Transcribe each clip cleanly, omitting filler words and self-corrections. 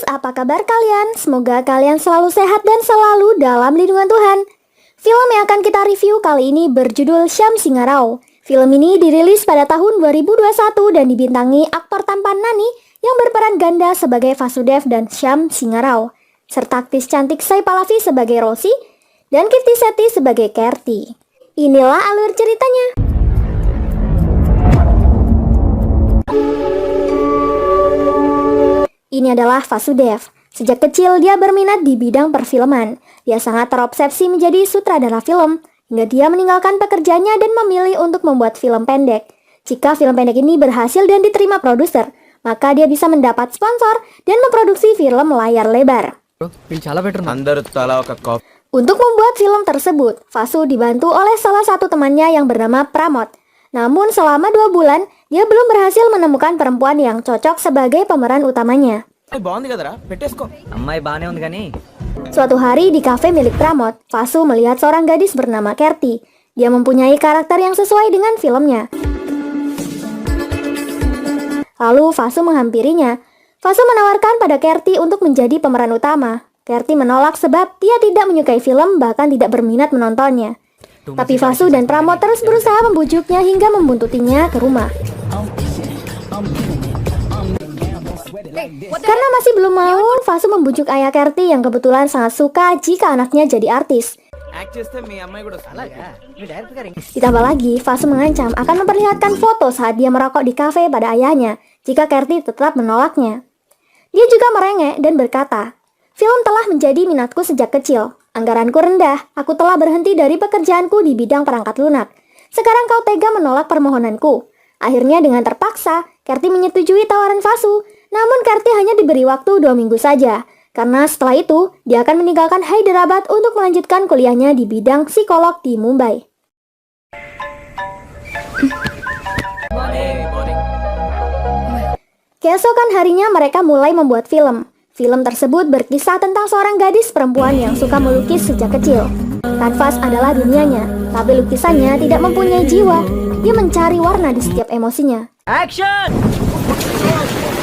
apa kabar kalian? Semoga kalian selalu sehat dan selalu dalam lindungan Tuhan. Film yang akan kita review kali ini berjudul Syam Singarau. Film ini dirilis pada tahun 2021 dan dibintangi aktor tampan Nani yang berperan ganda sebagai Vasudev dan Syam Singarau, serta aktris cantik Sai Pallavi sebagai Rosi dan Kirti Setti sebagai Kerti. Inilah alur ceritanya. Ini adalah Vasudev. Sejak kecil dia berminat di bidang perfilman. Dia sangat terobsesi menjadi sutradara film, hingga dia meninggalkan pekerjaannya dan memilih untuk membuat film pendek. Jika film pendek ini berhasil dan diterima produser, maka dia bisa mendapat sponsor dan memproduksi film layar lebar. Untuk membuat film tersebut, Vasu dibantu oleh salah satu temannya yang bernama Pramod. Namun selama 2 bulan, dia belum berhasil menemukan perempuan yang cocok sebagai pemeran utamanya. Suatu hari di kafe milik Pramod, Vasu melihat seorang gadis bernama Kerti. Dia mempunyai karakter yang sesuai dengan filmnya. Lalu Vasu menghampirinya. Vasu menawarkan pada Kerti untuk menjadi pemeran utama. Kerti menolak sebab dia tidak menyukai film, bahkan tidak berminat menontonnya. Tapi Vasu dan Pramod terus berusaha membujuknya hingga membuntutinya ke rumah. Karena masih belum mau, Vasu membujuk ayah Kerti yang kebetulan sangat suka jika anaknya jadi artis. Ditambah lagi, Vasu mengancam akan memperlihatkan foto saat dia merokok di kafe pada ayahnya jika Kerti tetap menolaknya. Dia juga merengek dan berkata, "Film telah menjadi minatku sejak kecil. Anggaranku rendah, aku telah berhenti dari pekerjaanku di bidang perangkat lunak. Sekarang kau tega menolak permohonanku." Akhirnya dengan terpaksa, Kerti menyetujui tawaran Vasu. Namun Kerti hanya diberi waktu 2 minggu saja. Karena setelah itu, dia akan meninggalkan Hyderabad untuk melanjutkan kuliahnya di bidang psikolog di Mumbai. Keesokan harinya mereka mulai membuat film. Film tersebut berkisah tentang seorang gadis perempuan yang suka melukis sejak kecil. Kanvas adalah dunianya, tapi lukisannya tidak mempunyai jiwa. Dia mencari warna di setiap emosinya. Action!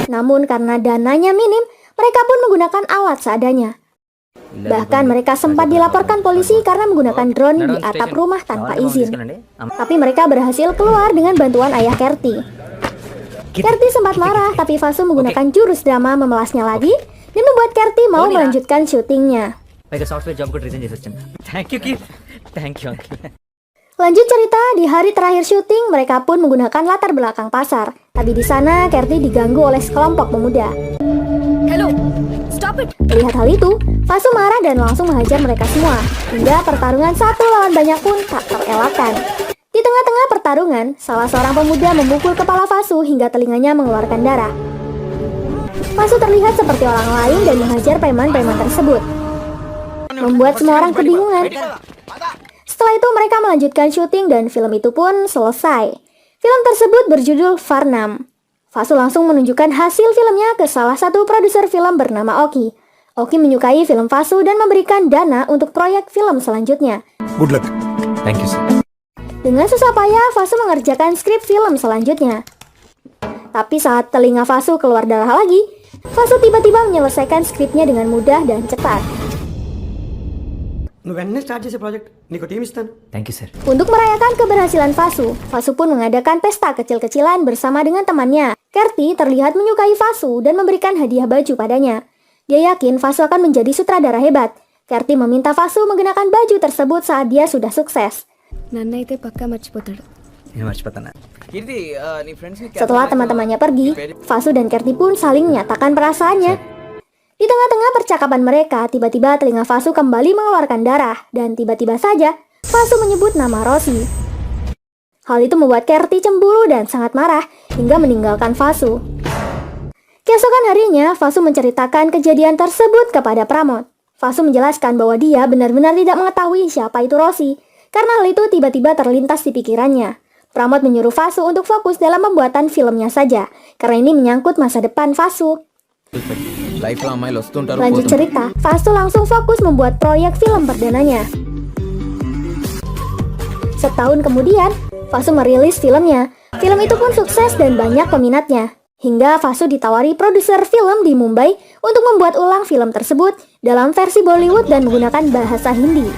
Namun karena dananya minim, mereka pun menggunakan alat seadanya. Bahkan mereka sempat dilaporkan polisi karena menggunakan drone di atap rumah tanpa izin. Tapi mereka berhasil keluar dengan bantuan ayah Kerti. Kerti sempat marah, tapi Vasu menggunakan jurus drama memelasnya lagi dan membuat Kerti mau melanjutkan syutingnya. Lanjut cerita, di hari terakhir syuting, mereka pun menggunakan latar belakang pasar. Tapi di sana, Kerti diganggu oleh sekelompok pemuda. Hello, stop it. Melihat hal itu, Vasu marah dan langsung menghajar mereka semua. Hingga pertarungan satu lawan banyak pun tak terelakkan. Di tengah-tengah pertarungan, salah seorang pemuda memukul kepala Vasu hingga telinganya mengeluarkan darah. Vasu terlihat seperti orang lain dan menghajar preman-preman tersebut, membuat semua orang kebingungan. Setelah itu mereka melanjutkan syuting dan film itu pun selesai. Film tersebut berjudul Varnam. Vasu langsung menunjukkan hasil filmnya ke salah satu produser film bernama Oki. Oki menyukai film Vasu dan memberikan dana untuk proyek film selanjutnya. Good luck. Thank you, sir. Dengan susah payah, Vasu mengerjakan skrip film selanjutnya. Tapi saat telinga Vasu keluar darah lagi, Vasu tiba-tiba menyelesaikan skripnya dengan mudah dan cepat. Thank you, sir. Untuk merayakan keberhasilan Vasu, Vasu pun mengadakan pesta kecil-kecilan bersama dengan temannya. Kerti terlihat menyukai Vasu dan memberikan hadiah baju padanya. Dia yakin Vasu akan menjadi sutradara hebat. Kerti meminta Vasu mengenakan baju tersebut saat dia sudah sukses. Setelah teman-temannya pergi, Vasu dan Kerti pun saling menyatakan perasaannya. Di tengah-tengah percakapan mereka, tiba-tiba telinga Vasu kembali mengeluarkan darah, dan tiba-tiba saja Vasu menyebut nama Rosi. Hal itu membuat Kerti cemburu dan sangat marah hingga meninggalkan Vasu. Keesokan harinya, Vasu menceritakan kejadian tersebut kepada Pramod. Vasu menjelaskan bahwa dia benar-benar tidak mengetahui siapa itu Rosi, karena hal itu tiba-tiba terlintas di pikirannya. Pramod menyuruh Vasu untuk fokus dalam pembuatan filmnya saja, karena ini menyangkut masa depan Vasu. Lanjut cerita, Vasu langsung fokus membuat proyek film perdananya. Setahun kemudian, Vasu merilis filmnya. Film itu pun sukses dan banyak peminatnya. Hingga Vasu ditawari produser film di Mumbai untuk membuat ulang film tersebut dalam versi Bollywood dan menggunakan bahasa Hindi.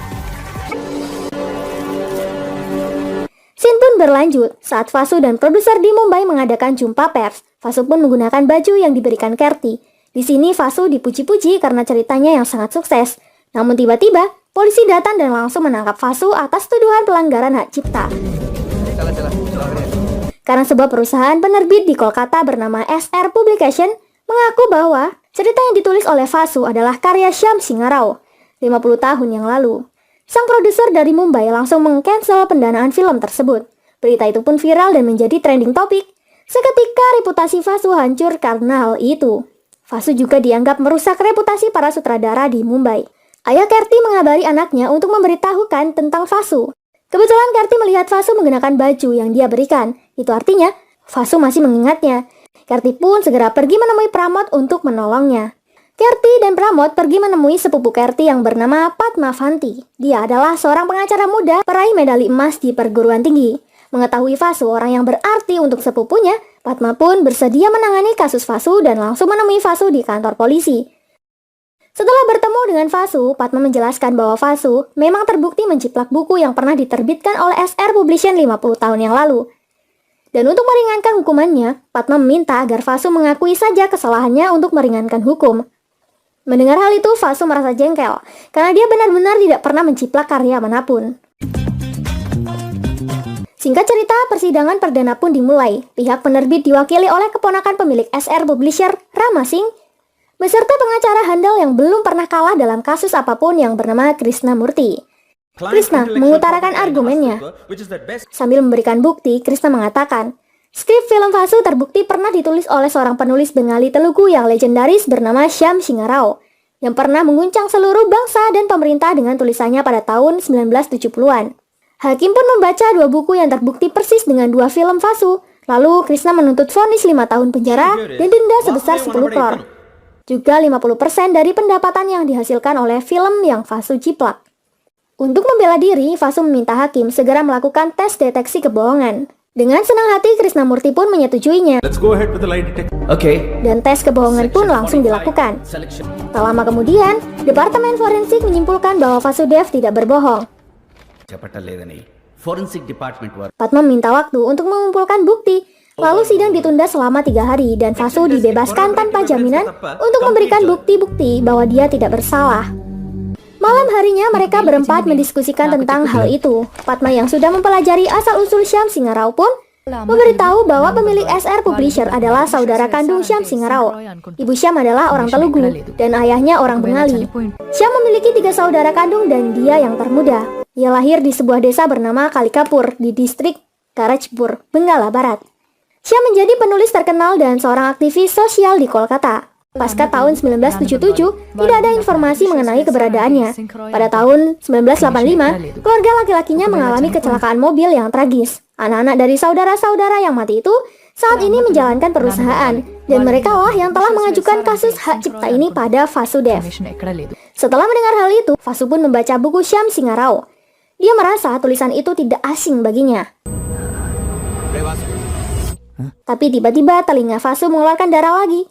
Scene pun berlanjut saat Vasu dan produser di Mumbai mengadakan jumpa pers. Vasu pun menggunakan baju yang diberikan Kerti. Di sini Vasu dipuji-puji karena ceritanya yang sangat sukses. Namun tiba-tiba, polisi datang dan langsung menangkap Vasu atas tuduhan pelanggaran hak cipta. Karena sebuah perusahaan penerbit di Kolkata bernama SR Publication mengaku bahwa cerita yang ditulis oleh Vasu adalah karya Shyam Singha Rao 50 tahun yang lalu. Sang produser dari Mumbai langsung meng-cancel pendanaan film tersebut. Berita itu pun viral dan menjadi trending topik. Seketika reputasi Vasu hancur karena hal itu. Vasu juga dianggap merusak reputasi para sutradara di Mumbai. Ayah Kerti mengabari anaknya untuk memberitahukan tentang Vasu. Kebetulan Kerti melihat Vasu menggunakan baju yang dia berikan. Itu artinya Vasu masih mengingatnya. Kerti pun segera pergi menemui Pramod untuk menolongnya. Kerti dan Pramod pergi menemui sepupu Kerti yang bernama Padma Vanti. Dia adalah seorang pengacara muda peraih medali emas di perguruan tinggi. Mengetahui Vasu orang yang berarti untuk sepupunya, Padma pun bersedia menangani kasus Vasu dan langsung menemui Vasu di kantor polisi. Setelah bertemu dengan Vasu, Padma menjelaskan bahwa Vasu memang terbukti menciplak buku yang pernah diterbitkan oleh SR Publication 50 tahun yang lalu. Dan untuk meringankan hukumannya, Padma meminta agar Vasu mengakui saja kesalahannya untuk meringankan hukum. Mendengar hal itu, Vasu merasa jengkel, karena dia benar-benar tidak pernah menciplak karya manapun. Singkat cerita, persidangan perdana pun dimulai. Pihak penerbit diwakili oleh keponakan pemilik SR Publisher, Rama Singh, beserta pengacara handal yang belum pernah kalah dalam kasus apapun yang bernama Krishna Murthy. Krishna mengutarakan argumennya. Sambil memberikan bukti, Krishna mengatakan, skrip film Vasu terbukti pernah ditulis oleh seorang penulis Bengali Telugu yang legendaris bernama Shyam Singha Rao, yang pernah mengguncang seluruh bangsa dan pemerintah dengan tulisannya pada tahun 1970-an. Hakim pun membaca dua buku yang terbukti persis dengan dua film Vasu. Lalu Krishna menuntut vonis 5 tahun penjara dan denda sebesar 10 crore. Juga 50% dari pendapatan yang dihasilkan oleh film yang Vasu ciplak. Untuk membela diri, Vasu meminta hakim segera melakukan tes deteksi kebohongan. Dengan senang hati, Krishnamurti pun menyetujuinya. Dan tes kebohongan pun langsung dilakukan. Tak lama kemudian, Departemen Forensik menyimpulkan bahwa Vasudev tidak berbohong. Padma meminta waktu untuk mengumpulkan bukti. Lalu sidang ditunda selama 3 hari dan Vasu dibebaskan tanpa jaminan untuk memberikan bukti-bukti bahwa dia tidak bersalah. Malam harinya mereka berempat mendiskusikan tentang hal itu. Padma yang sudah mempelajari asal-usul Shyam Singha Rao pun memberitahu bahwa pemilik SR Publisher adalah saudara kandung Shyam Singha Rao. Ibu Shyam adalah orang Telugu dan ayahnya orang Bengali. Shyam memiliki 3 saudara kandung dan dia yang termuda. Ia lahir di sebuah desa bernama Kalikapur di distrik Karajpur, Benggala Barat. Shyam menjadi penulis terkenal dan seorang aktivis sosial di Kolkata. Pasca tahun 1977, tidak ada informasi mengenai keberadaannya. Pada tahun 1985, keluarga laki-lakinya mengalami kecelakaan mobil yang tragis. Anak-anak dari saudara-saudara yang mati itu saat ini menjalankan perusahaan, dan mereka lah yang telah mengajukan kasus hak cipta ini pada Vasudev. Setelah mendengar hal itu, Vasu pun membaca buku Shyam Singha Rao. Dia merasa tulisan itu tidak asing baginya. Tapi tiba-tiba telinga Vasu mengeluarkan darah lagi.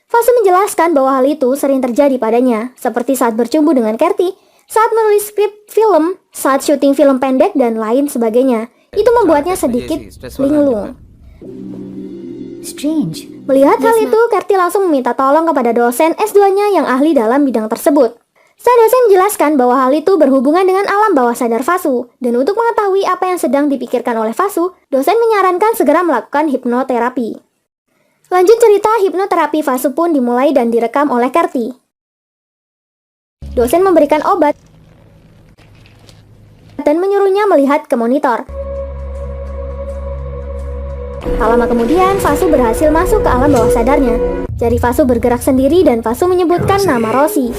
Vasu menjelaskan bahwa hal itu sering terjadi padanya, seperti saat bercumbu dengan Kerti, saat menulis skrip film, saat syuting film pendek, dan lain sebagainya. Itu membuatnya sedikit linglung. Melihat hal itu, Kerti langsung meminta tolong kepada dosen S2-nya yang ahli dalam bidang tersebut. Sang dosen menjelaskan bahwa hal itu berhubungan dengan alam bawah sadar Vasu, dan untuk mengetahui apa yang sedang dipikirkan oleh Vasu, dosen menyarankan segera melakukan hipnoterapi. Lanjut cerita, hipnoterapi Vasu pun dimulai dan direkam oleh Kerti. Dosen memberikan obat dan menyuruhnya melihat ke monitor. Tak lama kemudian, Vasu berhasil masuk ke alam bawah sadarnya. Jari Vasu bergerak sendiri dan Vasu menyebutkan nama Rosi.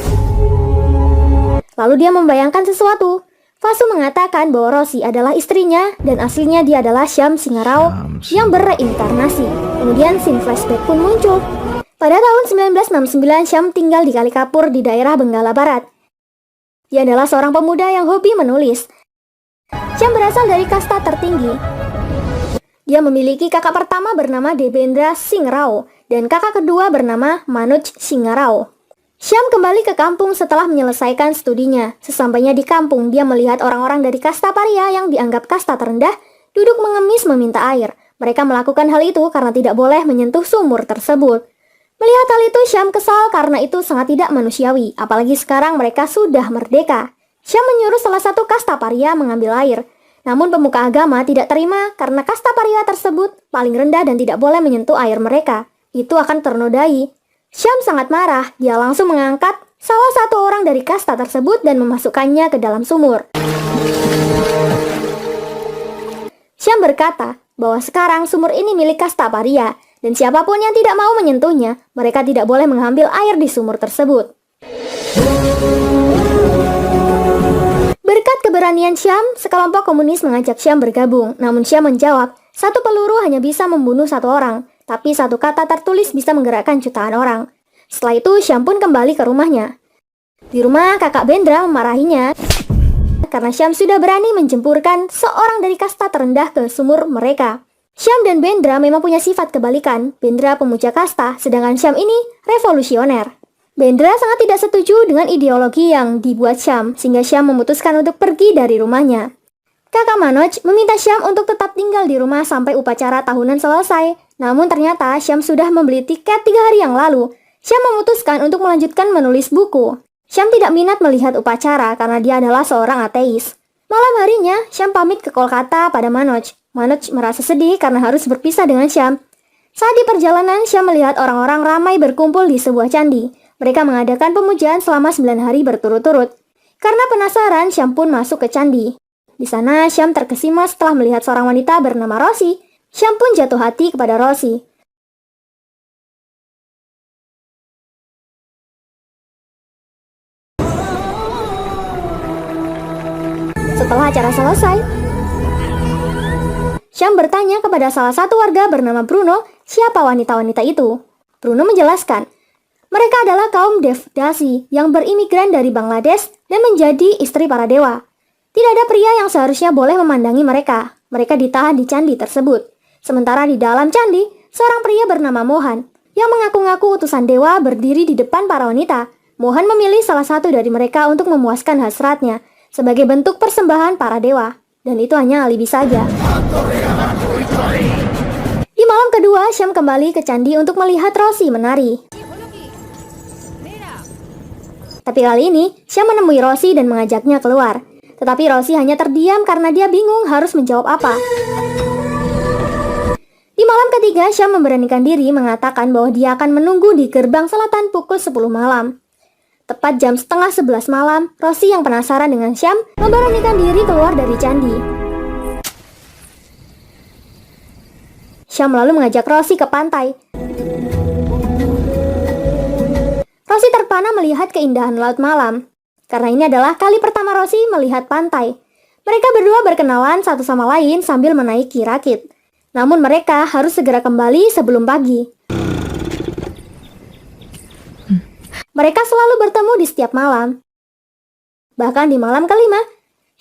Lalu dia membayangkan sesuatu. Vasu mengatakan bahwa Rosi adalah istrinya dan aslinya dia adalah Shyam Singha Rao yang bereinkarnasi. Kemudian scene flashback pun muncul. Pada tahun 1969, Shyam tinggal di Kalikapur di daerah Benggala Barat. Dia adalah seorang pemuda yang hobi menulis. Shyam berasal dari kasta tertinggi. Dia memiliki kakak pertama bernama Devendra Singh Rao dan kakak kedua bernama Manoj Singh Rao. Syam kembali ke kampung setelah menyelesaikan studinya. Sesampainya di kampung, dia melihat orang-orang dari kasta paria yang dianggap kasta terendah duduk mengemis meminta air. Mereka melakukan hal itu karena tidak boleh menyentuh sumur tersebut. Melihat hal itu, Syam kesal karena itu sangat tidak manusiawi, apalagi sekarang mereka sudah merdeka. Syam menyuruh salah satu kasta paria mengambil air. Namun pemuka agama tidak terima karena kasta paria tersebut paling rendah dan tidak boleh menyentuh air mereka. Itu akan ternodai. Syam sangat marah, dia langsung mengangkat salah satu orang dari kasta tersebut dan memasukkannya ke dalam sumur. Syam berkata bahwa sekarang sumur ini milik kasta paria, dan siapapun yang tidak mau menyentuhnya, mereka tidak boleh mengambil air di sumur tersebut. Berkat keberanian Syam, sekelompok komunis mengajak Syam bergabung, namun Syam menjawab, satu peluru hanya bisa membunuh satu orang, tapi satu kata tertulis bisa menggerakkan jutaan orang. Setelah itu, Syam pun kembali ke rumahnya. Di rumah, kakak Bendra memarahinya karena Syam sudah berani menjempurkan seorang dari kasta terendah ke sumur mereka. Syam dan Bendra memang punya sifat kebalikan. Bendra pemuja kasta, sedangkan Syam ini revolusioner. Bendra sangat tidak setuju dengan ideologi yang dibuat Syam, sehingga Syam memutuskan untuk pergi dari rumahnya. Kakak Manoj meminta Syam untuk tetap tinggal di rumah sampai upacara tahunan selesai. Namun ternyata Syam sudah membeli tiket 3 hari yang lalu. Syam memutuskan untuk melanjutkan menulis buku. Syam tidak minat melihat upacara karena dia adalah seorang ateis. Malam harinya, Syam pamit ke Kolkata pada Manoj. Manoj merasa sedih karena harus berpisah dengan Syam. Saat di perjalanan, Syam melihat orang-orang ramai berkumpul di sebuah candi. Mereka mengadakan pemujaan selama 9 hari berturut-turut. Karena penasaran, Syam pun masuk ke candi. Di sana, Syam terkesima setelah melihat seorang wanita bernama Rosi. Syam pun jatuh hati kepada Rosi. Setelah acara selesai, Syam bertanya kepada salah satu warga bernama Bruno, siapa wanita-wanita itu. Bruno menjelaskan, mereka adalah kaum Devdasi yang berimigran dari Bangladesh dan menjadi istri para dewa. Tidak ada pria yang seharusnya boleh memandangi mereka. Mereka ditahan di candi tersebut. Sementara di dalam candi, seorang pria bernama Mohan yang mengaku-ngaku utusan dewa berdiri di depan para wanita. Mohan memilih salah satu dari mereka untuk memuaskan hasratnya sebagai bentuk persembahan para dewa. Dan itu hanya alibi saja. Di malam kedua, Syam kembali ke candi untuk melihat Rosi menari. Tapi kali ini, Syam menemui Rosi dan mengajaknya keluar. Tetapi Rosi hanya terdiam karena dia bingung harus menjawab apa. Di malam ketiga, Syam memberanikan diri mengatakan bahwa dia akan menunggu di gerbang selatan pukul 10 malam. Tepat jam setengah 11 malam, Rosi yang penasaran dengan Syam memberanikan diri keluar dari candi. Syam lalu mengajak Rosi ke pantai. Rosi terpana melihat keindahan laut malam. Karena ini adalah kali pertama Rosi melihat pantai. Mereka berdua berkenalan satu sama lain sambil menaiki rakit. Namun mereka harus segera kembali sebelum pagi. Mereka selalu bertemu di setiap malam. Bahkan di malam kelima,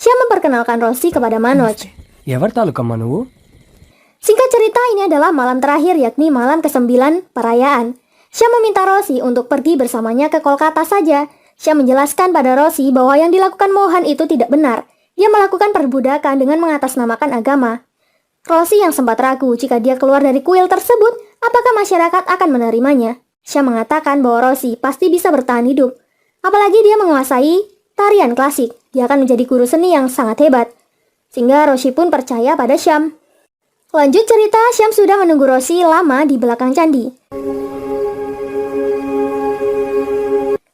Syam memperkenalkan Rosi kepada Manoj. ఎవరి తాలూకమ్మా నువ్వు? Singkat cerita, ini adalah malam terakhir, yakni malam ke-9 perayaan. Syam meminta Rosi untuk pergi bersamanya ke Kolkata saja. Syam menjelaskan pada Rosi bahwa yang dilakukan Mohan itu tidak benar. Dia melakukan perbudakan dengan mengatasnamakan agama. Rosi yang sempat ragu jika dia keluar dari kuil tersebut, apakah masyarakat akan menerimanya. Syam mengatakan bahwa Rosi pasti bisa bertahan hidup. Apalagi dia menguasai tarian klasik. Dia akan menjadi guru seni yang sangat hebat. Sehingga Rosi pun percaya pada Syam. Lanjut cerita, Syam sudah menunggu Rosi lama di belakang candi.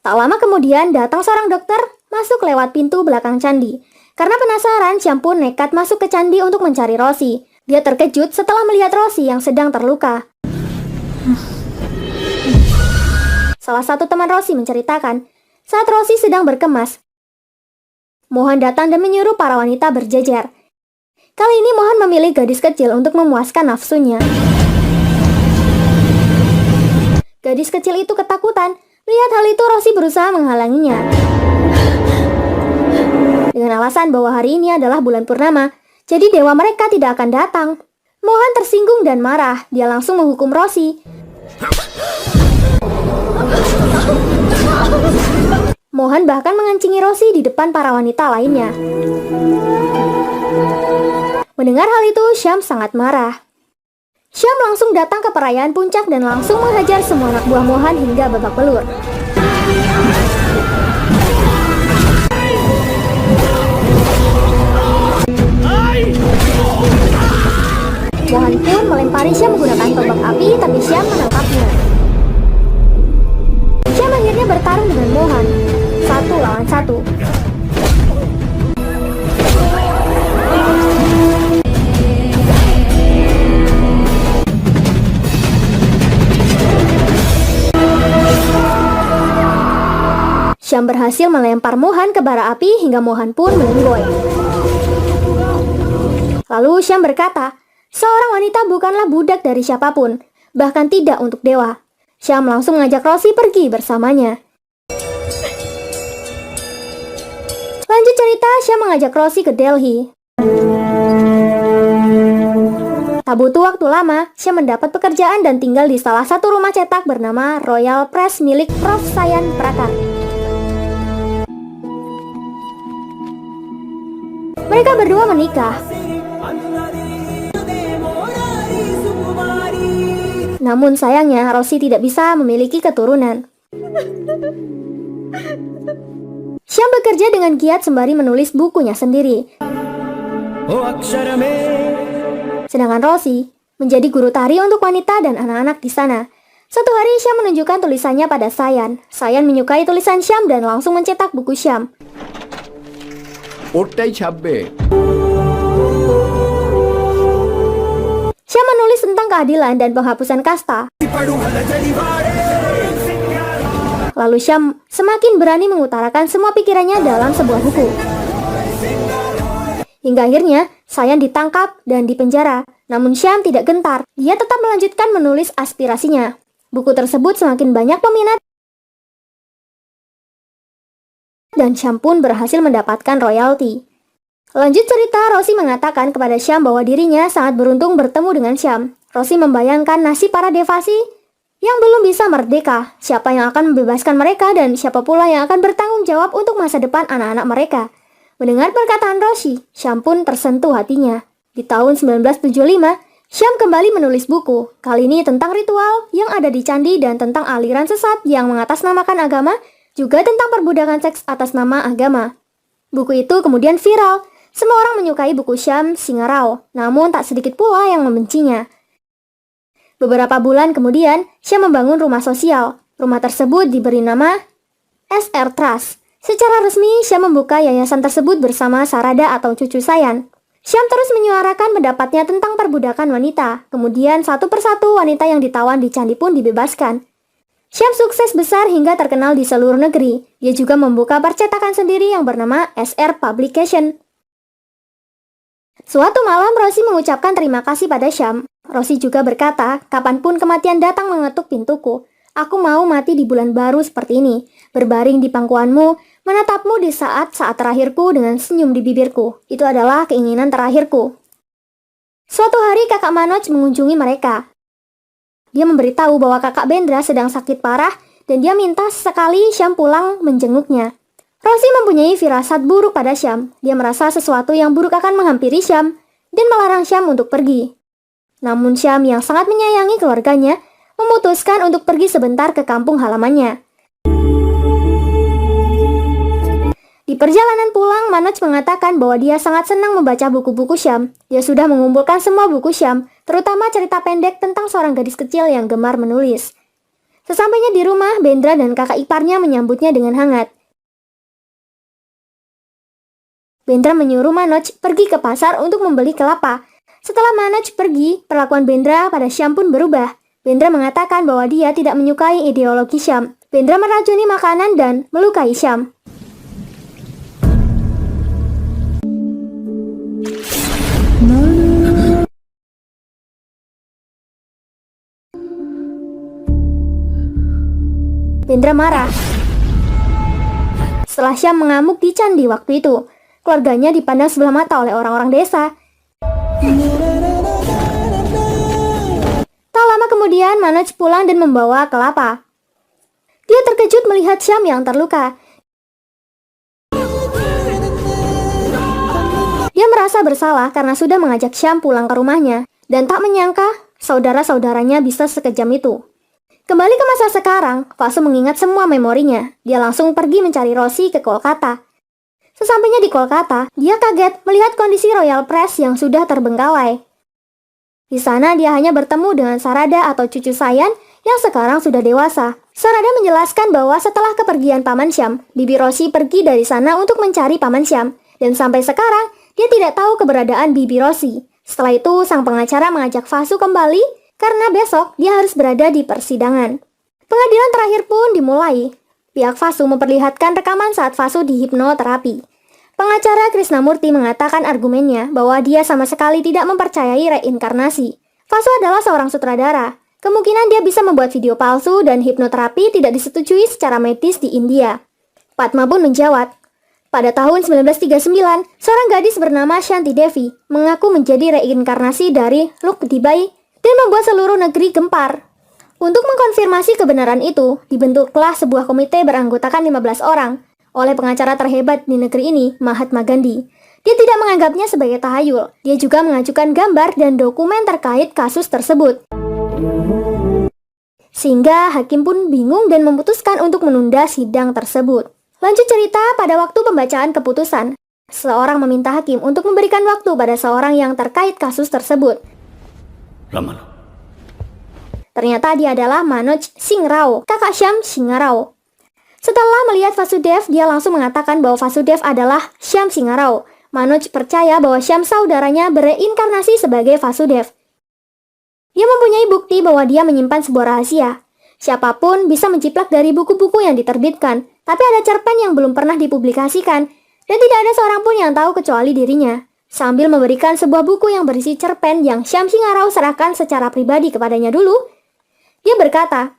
Tak lama kemudian datang seorang dokter masuk lewat pintu belakang candi. Karena penasaran, Syam pun nekat masuk ke candi untuk mencari Rosi. Dia terkejut setelah melihat Rosi yang sedang terluka. Salah satu teman Rosi menceritakan, saat Rosi sedang berkemas, Mohan datang dan menyuruh para wanita berjejer. Kali ini Mohan memilih gadis kecil untuk memuaskan nafsunya. Gadis kecil itu ketakutan. Lihat hal itu, Rosi berusaha menghalanginya. Dengan alasan bahwa hari ini adalah bulan purnama, jadi dewa mereka tidak akan datang. Mohan tersinggung dan marah. Dia langsung menghukum Rosie. Mohan bahkan mengencingi Rosie di depan para wanita lainnya. Mendengar hal itu, Syam sangat marah. Syam langsung datang ke perayaan puncak dan langsung menghajar semua anak buah Mohan hingga babak belur. Mohan pun melempari Syam menggunakan tombak api, tapi Syam menangkapnya. Syam akhirnya bertarung dengan Mohan, 1 lawan 1. Syam berhasil melempar Mohan ke bara api hingga Mohan pun melinggoy. Lalu Syam berkata, seorang wanita bukanlah budak dari siapapun, bahkan tidak untuk dewa. Syam langsung mengajak Rosie pergi bersamanya. Lanjut cerita, Syam mengajak Rosie ke Delhi. Tak butuh waktu lama, Syam mendapat pekerjaan dan tinggal di salah satu rumah cetak bernama Royal Press milik Prof. Sayan Prakar. Mereka berdua menikah. Namun sayangnya Rosie tidak bisa memiliki keturunan. Syam bekerja dengan giat sembari menulis bukunya sendiri. Sedangkan Rosie menjadi guru tari untuk wanita dan anak-anak di sana. Suatu hari Syam menunjukkan tulisannya pada Sayan. Sayan menyukai tulisan Syam dan langsung mencetak buku Syam. Syam menulis tentang keadilan dan penghapusan kasta. Lalu Syam semakin berani mengutarakan semua pikirannya dalam sebuah buku. Hingga akhirnya Sayan ditangkap dan dipenjara. Namun Syam tidak gentar. Dia tetap melanjutkan menulis aspirasinya. Buku tersebut semakin banyak peminat. Dan Syam pun berhasil mendapatkan royalti. Lanjut cerita, Rosie mengatakan kepada Syam bahwa dirinya sangat beruntung bertemu dengan Syam. Rosie membayangkan nasib para devasi yang belum bisa merdeka. Siapa yang akan membebaskan mereka dan siapa pula yang akan bertanggung jawab untuk masa depan anak-anak mereka. Mendengar perkataan Rosie, Syam pun tersentuh hatinya. Di tahun 1975, Syam kembali menulis buku. Kali ini tentang ritual yang ada di candi dan tentang aliran sesat yang mengatasnamakan agama, juga tentang perbudakan seks atas nama agama. Buku itu kemudian viral. Semua orang menyukai buku Syam Singarao, namun tak sedikit pula yang membencinya. Beberapa bulan kemudian, Syam membangun rumah sosial. Rumah tersebut diberi nama SR Trust. Secara resmi, Syam membuka yayasan tersebut bersama Sarada atau cucu Sayan. Syam terus menyuarakan pendapatnya tentang perbudakan wanita. Kemudian satu persatu wanita yang ditawan di candi pun dibebaskan. Syam sukses besar hingga terkenal di seluruh negeri. Dia juga membuka percetakan sendiri yang bernama SR Publication. Suatu malam, Rosie mengucapkan terima kasih pada Syam. Rosie juga berkata, kapanpun kematian datang mengetuk pintuku, aku mau mati di bulan baru seperti ini, berbaring di pangkuanmu, menatapmu di saat-saat terakhirku dengan senyum di bibirku. Itu adalah keinginan terakhirku. Suatu hari kakak Manoj mengunjungi mereka. Dia memberitahu bahwa kakak Bendra sedang sakit parah dan dia minta sesekali Syam pulang menjenguknya. Rosie mempunyai firasat buruk pada Syam. Dia merasa sesuatu yang buruk akan menghampiri Syam dan melarang Syam untuk pergi. Namun Syam yang sangat menyayangi keluarganya memutuskan untuk pergi sebentar ke kampung halamannya. Di perjalanan pulang, Manoj mengatakan bahwa dia sangat senang membaca buku-buku Syam. Dia sudah mengumpulkan semua buku Syam, terutama cerita pendek tentang seorang gadis kecil yang gemar menulis. Sesampainya di rumah, Bendra dan kakak iparnya menyambutnya dengan hangat. Bendra menyuruh Manoj pergi ke pasar untuk membeli kelapa. Setelah Manoj pergi, perlakuan Bendra pada Syam pun berubah. Bendra mengatakan bahwa dia tidak menyukai ideologi Syam. Bendra meracuni makanan dan melukai Syam. Bendra marah setelah Syam mengamuk di candi waktu itu. Keluarganya dipandang sebelah mata oleh orang-orang desa. kemudian Manoj pulang dan membawa kelapa. Dia terkejut melihat Syam yang terluka. Dia merasa bersalah karena sudah mengajak Syam pulang ke rumahnya dan tak menyangka saudara-saudaranya bisa sekejam itu. Kembali ke masa sekarang, Vasu mengingat semua memorinya. Dia langsung pergi mencari Rosie ke Kolkata. Sesampainya di Kolkata, dia kaget melihat kondisi Royal Press yang sudah terbengkalai. Di sana dia hanya bertemu dengan Sarada atau cucu Sayan yang sekarang sudah dewasa. Sarada menjelaskan bahwa setelah kepergian Paman Syam, Bibi Rosie pergi dari sana untuk mencari Paman Syam. Dan sampai sekarang, dia tidak tahu keberadaan Bibi Rosie. Setelah itu, sang pengacara mengajak Vasu kembali karena besok dia harus berada di persidangan. Pengadilan terakhir pun dimulai. Pihak Vasu memperlihatkan rekaman saat Vasu dihipnoterapi. Pengacara Krishnamurti mengatakan argumennya bahwa dia sama sekali tidak mempercayai reinkarnasi. Vasu adalah seorang sutradara. Kemungkinan dia bisa membuat video palsu dan hipnoterapi tidak disetujui secara medis di India. Padma pun menjawab. Pada tahun 1939, seorang gadis bernama Shanti Devi mengaku menjadi reinkarnasi dari Lukdibai dan membuat seluruh negeri gempar. Untuk mengkonfirmasi kebenaran itu, dibentuklah sebuah komite beranggotakan 15 orang oleh pengacara terhebat di negeri ini, Mahatma Gandhi. Dia tidak menganggapnya sebagai tahayul. Dia juga mengajukan gambar dan dokumen terkait kasus tersebut. Sehingga hakim pun bingung dan memutuskan untuk menunda sidang tersebut. Lanjut cerita, pada waktu pembacaan keputusan, seorang meminta hakim untuk memberikan waktu pada seorang yang terkait kasus tersebut. Ramana. Ternyata dia adalah Manoj Singh Rao, kakak Syam Singh Rao. Setelah melihat Vasudev, dia langsung mengatakan bahwa Vasudev adalah Syam Singh Rao. Manoj percaya bahwa Syam saudaranya bereinkarnasi sebagai Vasudev. Dia mempunyai bukti bahwa dia menyimpan sebuah rahasia. Siapapun bisa menjiplak dari buku-buku yang diterbitkan, tapi ada cerpen yang belum pernah dipublikasikan, dan tidak ada seorang pun yang tahu kecuali dirinya. Sambil memberikan sebuah buku yang berisi cerpen yang Syam Singh Rao serahkan secara pribadi kepadanya dulu, dia berkata,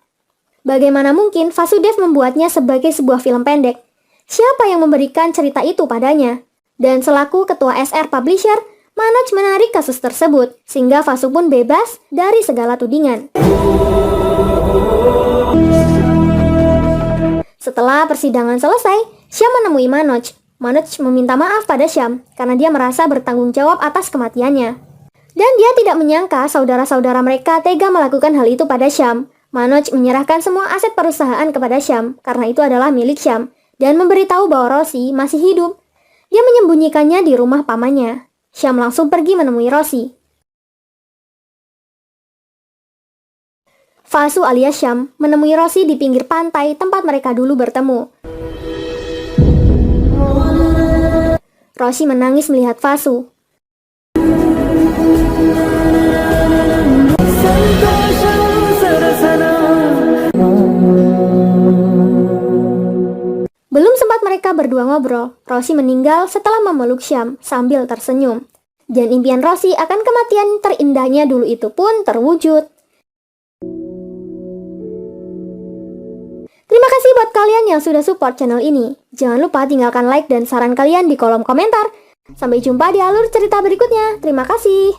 bagaimana mungkin Vasudev membuatnya sebagai sebuah film pendek? Siapa yang memberikan cerita itu padanya? Dan selaku ketua SR Publisher, Manoj menarik kasus tersebut, sehingga Vasu pun bebas dari segala tudingan. Setelah persidangan selesai, Syam menemui Manoj. Manoj meminta maaf pada Syam karena dia merasa bertanggung jawab atas kematiannya. Dan dia tidak menyangka saudara-saudara mereka tega melakukan hal itu pada Syam. Manoj menyerahkan semua aset perusahaan kepada Syam karena itu adalah milik Syam dan memberitahu bahwa Rosie masih hidup. Dia menyembunyikannya di rumah pamannya. Syam langsung pergi menemui Rosie. Vasu alias Syam menemui Rosie di pinggir pantai tempat mereka dulu bertemu. Rosie menangis melihat Vasu. Belum sempat mereka berdua ngobrol, Rosie meninggal setelah memeluk Syam sambil tersenyum. Dan impian Rosie akan kematian terindahnya dulu itu pun terwujud. Terima kasih buat kalian yang sudah support channel ini. Jangan lupa tinggalkan like dan saran kalian di kolom komentar. Sampai jumpa di alur cerita berikutnya. Terima kasih.